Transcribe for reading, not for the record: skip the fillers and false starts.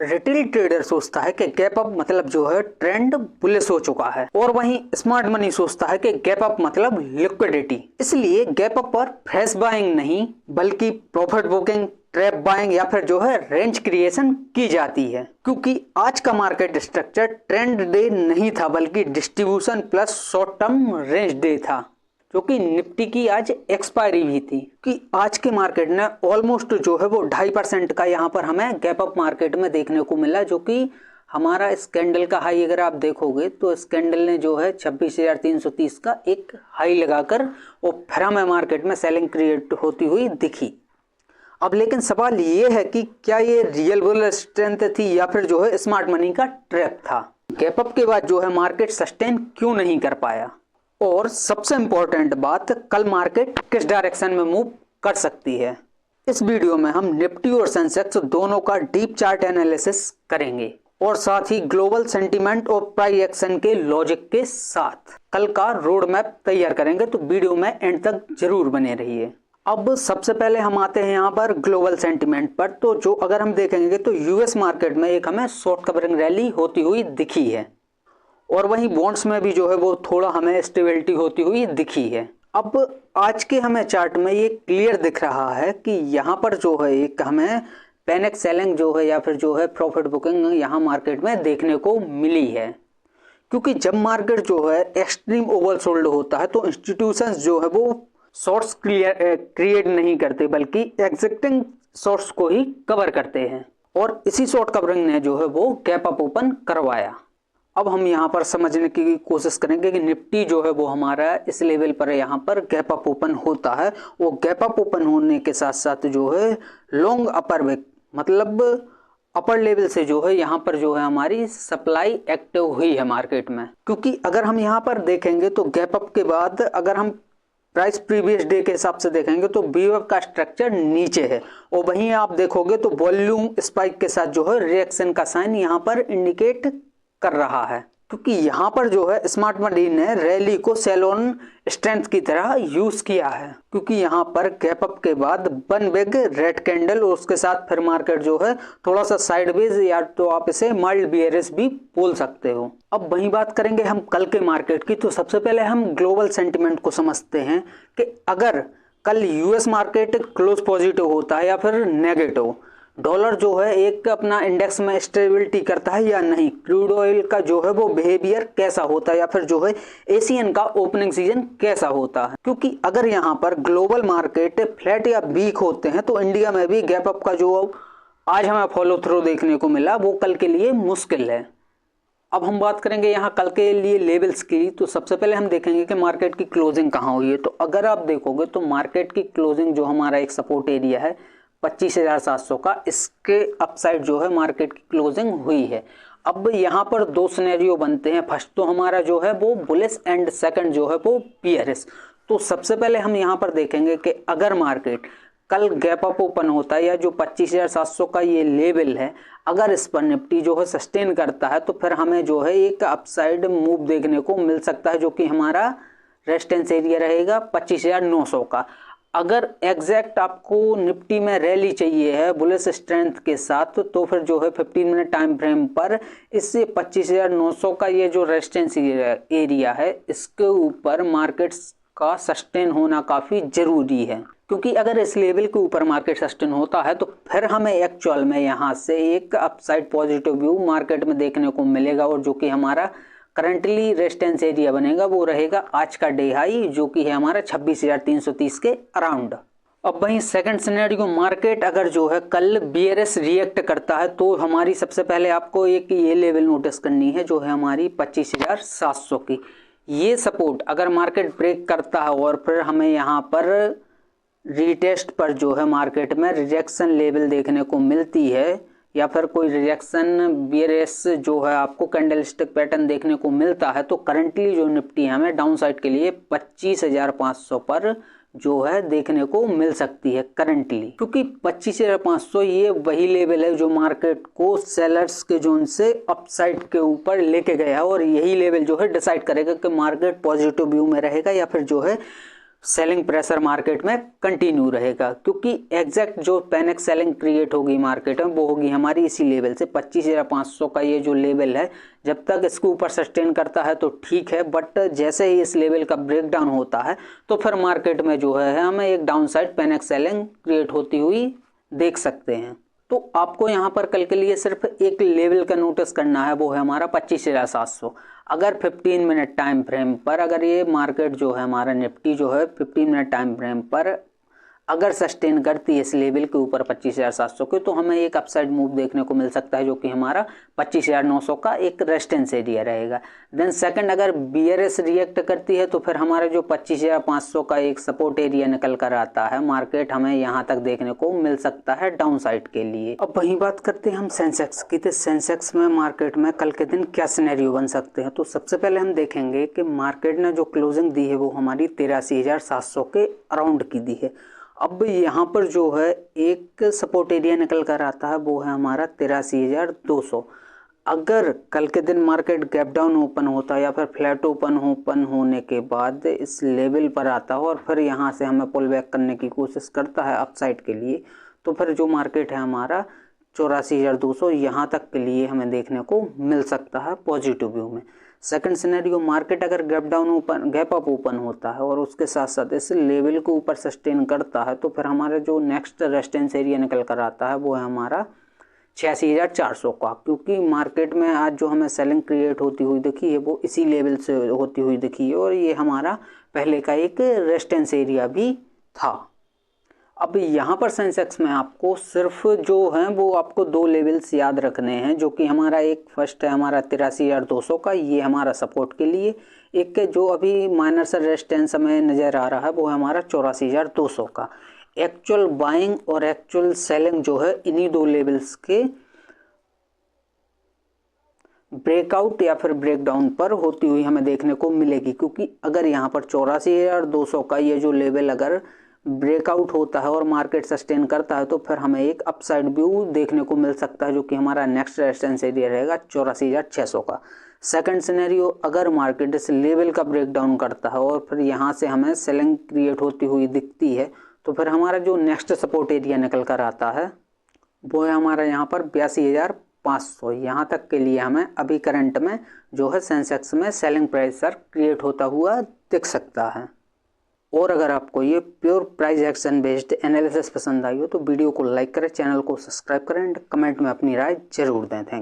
Retail trader सोचता है कि गैप अप मतलब जो है ट्रेंड बुलिश हो चुका है, और वहीं स्मार्ट मनी सोचता है कि गैप अप मतलब लिक्विडिटी। इसलिए गैप अप पर फ्रेश बाइंग नहीं बल्कि प्रॉफिट बुकिंग, ट्रैप बाइंग या फिर जो है रेंज क्रिएशन की जाती है, क्योंकि आज का मार्केट स्ट्रक्चर ट्रेंड डे नहीं था बल्कि distribution plus short term range day था, जो कि निफ्टी की आज एक्सपायरी भी थी कि आज के मार्केट ने ऑलमोस्ट जो है वो 2.5% का यहाँ पर हमें गैप अप मार्केट में देखने को मिला, जो कि हमारा इस कैंडल का हाई अगर आप देखोगे तो इस कैंडल ने जो है 26,330 का एक हाई लगाकर और फिर हमें मार्केट में सेलिंग क्रिएट होती हुई दिखी। अब लेकिन सवाल ये है कि क्या ये रियल बुल स्ट्रेंथ थी या फिर जो है स्मार्ट मनी का ट्रैप था। गैप अप के बाद जो है मार्केट सस्टेन क्यों नहीं कर पाया, और सबसे इंपॉर्टेंट बात, कल मार्केट किस डायरेक्शन में मूव कर सकती है। इस वीडियो में हम निफ्टी और सेंसेक्स दोनों का डीप चार्ट एनालिसिस करेंगे और साथ ही ग्लोबल सेंटीमेंट और प्राइस एक्शन के लॉजिक के साथ कल का रोड मैप तैयार करेंगे, तो वीडियो में एंड तक जरूर बने रहिए। अब सबसे पहले हम आते हैं यहाँ पर ग्लोबल सेंटीमेंट पर। तो जो अगर हम देखेंगे तो यूएस मार्केट में एक हमें शॉर्ट कवरिंग रैली होती हुई दिखी है, और वहीं बॉन्ड्स में भी जो है वो थोड़ा हमें स्टेबिलिटी होती हुई दिखी है। अब आज के हमें चार्ट में ये क्लियर दिख रहा है कि यहाँ पर जो है एक हमें पैनिक सेलिंग जो है या फिर जो है प्रॉफिट बुकिंग यहाँ मार्केट में देखने को मिली है, क्योंकि जब मार्केट जो है एक्सट्रीम ओवरसोल्ड होता है तो इंस्टीट्यूशंस जो है वो शॉर्ट्स क्रिएट नहीं करते बल्कि एग्जिस्टिंग शॉर्ट्स को ही कवर करते हैं, और इसी शॉर्ट कवरिंग ने जो है वो गैप अप ओपन करवाया। अब हम यहाँ पर समझने की कोशिश करेंगे कि निफ्टी जो है वो हमारा इस लेवल पर यहाँ पर गैप अप ओपन होता है, वो गैप अप ओपन होने के साथ साथ जो है लॉन्ग अपर विक मतलब अपर लेवल से जो है यहाँ पर जो है हमारी सप्लाई एक्टिव हुई है मार्केट में। क्योंकि अगर हम यहाँ पर देखेंगे तो गैप अप के बाद अगर हम प्राइस प्रीवियस डे के हिसाब से देखेंगे तो बीवेव का स्ट्रक्चर नीचे है, और वहीं आप देखोगे तो वॉल्यूम स्पाइक के साथ जो है रिएक्शन का साइन यहाँ पर इंडिकेट कर रहा है, क्योंकि यहाँ पर जो है स्मार्ट मनी ने रैली को सेल ऑन स्ट्रेंथ की तरह यूज किया है, क्योंकि यहाँ पर गैप अप के बाद वन बिग रेड कैंडल और उसके साथ फिर मार्केट जो है थोड़ा सा साइडवेज या तो आप इसे माइल्ड बियरिश भी बोल सकते हो। अब वही बात करेंगे हम कल के मार्केट की, तो सबसे पहले हम ग्लोबल सेंटिमेंट को समझते हैं कि अगर कल यूएस मार्केट क्लोज पॉजिटिव होता है या फिर नेगेटिव, डॉलर जो है एक अपना इंडेक्स में स्टेबिलिटी करता है या नहीं, क्रूड ऑयल का जो है वो बिहेवियर कैसा होता है या फिर जो है एशियन का ओपनिंग सीजन कैसा होता है। क्योंकि अगर यहाँ पर ग्लोबल मार्केट फ्लैट या वीक होते हैं तो इंडिया में भी गैप अप का जो आज हमें फॉलो थ्रू देखने को मिला वो कल के लिए मुश्किल है। अब हम बात करेंगे यहाँ कल के लिए लेवल्स की, तो सबसे पहले हम देखेंगे कि मार्केट की क्लोजिंग कहाँ हुई है। तो अगर आप देखोगे तो मार्केट की क्लोजिंग जो हमारा एक सपोर्ट एरिया है 25,700 का, इसके अपसाइड जो है मार्केट की क्लोजिंग हुई है। अब यहाँ पर दो सिनेरियो बनते हैं, फर्स्ट तो हमारा जो है वो बुलिश एंड सेकंड जो है वो बियरिश। तो सबसे पहले हम यहाँ पर देखेंगे कि अगर मार्केट कल गैप अप ओपन होता है या जो 25,700 का ये लेवल है, अगर इस पर निफ्टी जो है सस्टेन करता है तो फिर हमें जो है एक अपसाइड मूव देखने को मिल सकता है, जो कि हमारा रेजिस्टेंस एरिया रहेगा 25,900 का। अगर एग्जैक्ट आपको निफ्टी में रैली चाहिए है बुलिश स्ट्रेंथ के साथ, तो फिर जो है 15 मिनट टाइम फ्रेम पर इससे 25,900 का ये जो रेजिस्टेंस एरिया है इसके ऊपर मार्केट का सस्टेन होना काफ़ी ज़रूरी है, क्योंकि अगर इस लेवल के ऊपर मार्केट सस्टेन होता है तो फिर हमें एक्चुअल में यहाँ से एक अपसाइड पॉजिटिव व्यू मार्केट में देखने को मिलेगा, और जो कि हमारा करंटली रेजिस्टेंस एरिया बनेगा वो रहेगा आज का डे हाई, जो कि है हमारा 26,330 के अराउंड। अब वहीं सेकंड सिनेरियो, मार्केट अगर जो है कल बियरिश रिएक्ट करता है तो हमारी सबसे पहले आपको एक ये लेवल नोटिस करनी है जो है हमारी 25,700 की। ये सपोर्ट अगर मार्केट ब्रेक करता है और फिर हमें यहाँ पर रीटेस्ट पर जो है मार्केट में रिजेक्शन लेवल देखने को मिलती है या फिर कोई रिजेक्शन बियरिश जो है आपको कैंडलस्टिक पैटर्न देखने को मिलता है, तो करंटली जो निफ्टी हमें डाउन साइड के लिए 25,500 पर जो है देखने को मिल सकती है करंटली, क्योंकि 25,500 ये वही लेवल है जो मार्केट को सेलर्स के जोन से अपसाइड के ऊपर लेके गया है, और यही लेवल जो है डिसाइड करेगा कि मार्केट पॉजिटिव व्यू में रहेगा या फिर जो है सेलिंग प्रेशर मार्केट में कंटिन्यू रहेगा, क्योंकि एग्जैक्ट जो पैनिक सेलिंग क्रिएट होगी मार्केट में वो होगी हमारी इसी लेवल से 25,500 का ये जो लेवल है। जब तक इसके ऊपर सस्टेन करता है तो ठीक है, बट जैसे ही इस लेवल का ब्रेकडाउन होता है तो फिर मार्केट में जो है हमें एक डाउनसाइड पैनिक सेलिंग क्रिएट होती हुई देख सकते हैं। तो आपको यहाँ पर कल के लिए सिर्फ एक लेवल का नोटिस करना है, वो है हमारा 25,700। अगर 15 मिनट टाइम फ्रेम पर अगर ये मार्केट जो है हमारा निफ्टी जो है 15 मिनट टाइम फ्रेम पर अगर सस्टेन करती है इस लेवल के ऊपर 25,700 के, तो हमें एक अपसाइड मूव देखने को मिल सकता है, जो कि हमारा 25,900 का एक रेजिस्टेंस एरिया रहेगा। देन सेकंड, अगर बीआरएस रिएक्ट करती है तो फिर हमारा जो 25,500 का एक सपोर्ट एरिया निकल कर आता है, मार्केट हमें यहाँ तक देखने को मिल सकता है डाउन साइड के लिए। अब वही बात करते हैं हम सेंसेक्स की, तो सेंसेक्स में मार्केट में कल के दिन क्या सिनेरियो बन सकते हैं। तो सबसे पहले हम देखेंगे कि मार्केट ने जो क्लोजिंग दी है वो हमारी 83,700 के अराउंड की दी है। अब यहाँ पर जो है एक सपोर्ट एरिया निकल कर आता है, वो है हमारा 83,200। अगर कल के दिन मार्केट गैप डाउन ओपन होता है या फिर फ्लैट ओपन होने के बाद इस लेवल पर आता है और फिर यहाँ से हमें पुल बैक करने की कोशिश करता है अपसाइड के लिए, तो फिर जो मार्केट है हमारा 84,200 यहाँ तक के लिए हमें देखने को मिल सकता है पॉजिटिव व्यू में। सेकंड सिनेरियो, मार्केट अगर गैप अप ओपन होता है और उसके साथ साथ इस लेवल को ऊपर सस्टेन करता है, तो फिर हमारा जो नेक्स्ट रेजिस्टेंस एरिया निकल कर आता है वो है हमारा 86,400 का, क्योंकि मार्केट में आज जो हमें सेलिंग क्रिएट होती हुई दिखी है वो इसी लेवल से होती हुई दिखी है और ये हमारा पहले का एक रेजिस्टेंस एरिया भी था। अब यहाँ पर सेंसेक्स में आपको सिर्फ जो है वो आपको दो लेवल्स याद रखने हैं, जो कि हमारा एक फर्स्ट है हमारा 83,200 का, ये हमारा सपोर्ट के लिए। एक जो अभी माइनर सा रेजिस्टेंस हमें नज़र आ रहा है वो है हमारा 84,200 का। एक्चुअल बाइंग और एक्चुअल सेलिंग जो है इन्हीं दो लेवल्स के ब्रेकआउट या फिर ब्रेकडाउन पर होती हुई हमें देखने को मिलेगी, क्योंकि अगर यहाँ पर 84,200 का ये जो लेवल अगर ब्रेकआउट होता है और मार्केट सस्टेन करता है तो फिर हमें एक अपसाइड व्यू देखने को मिल सकता है, जो कि हमारा नेक्स्ट रेजिस्टेंस एरिया रहेगा 84,600 का। सेकंड सिनेरियो, अगर मार्केट इस लेवल का ब्रेकडाउन करता है और फिर यहाँ से हमें सेलिंग क्रिएट होती हुई दिखती है, तो फिर हमारा जो नेक्स्ट सपोर्ट एरिया निकल कर आता है वो है हमारा यहाँ पर 82,500। यहाँ तक के लिए हमें अभी करंट में जो है सेंसेक्स में सेलिंग प्रेशर क्रिएट होता हुआ दिख सकता है। और अगर आपको ये pure price action based analysis पसंद आई हो तो वीडियो को लाइक करें, चैनल को सब्सक्राइब करें एंड कमेंट में अपनी राय जरूर दें। Thank you.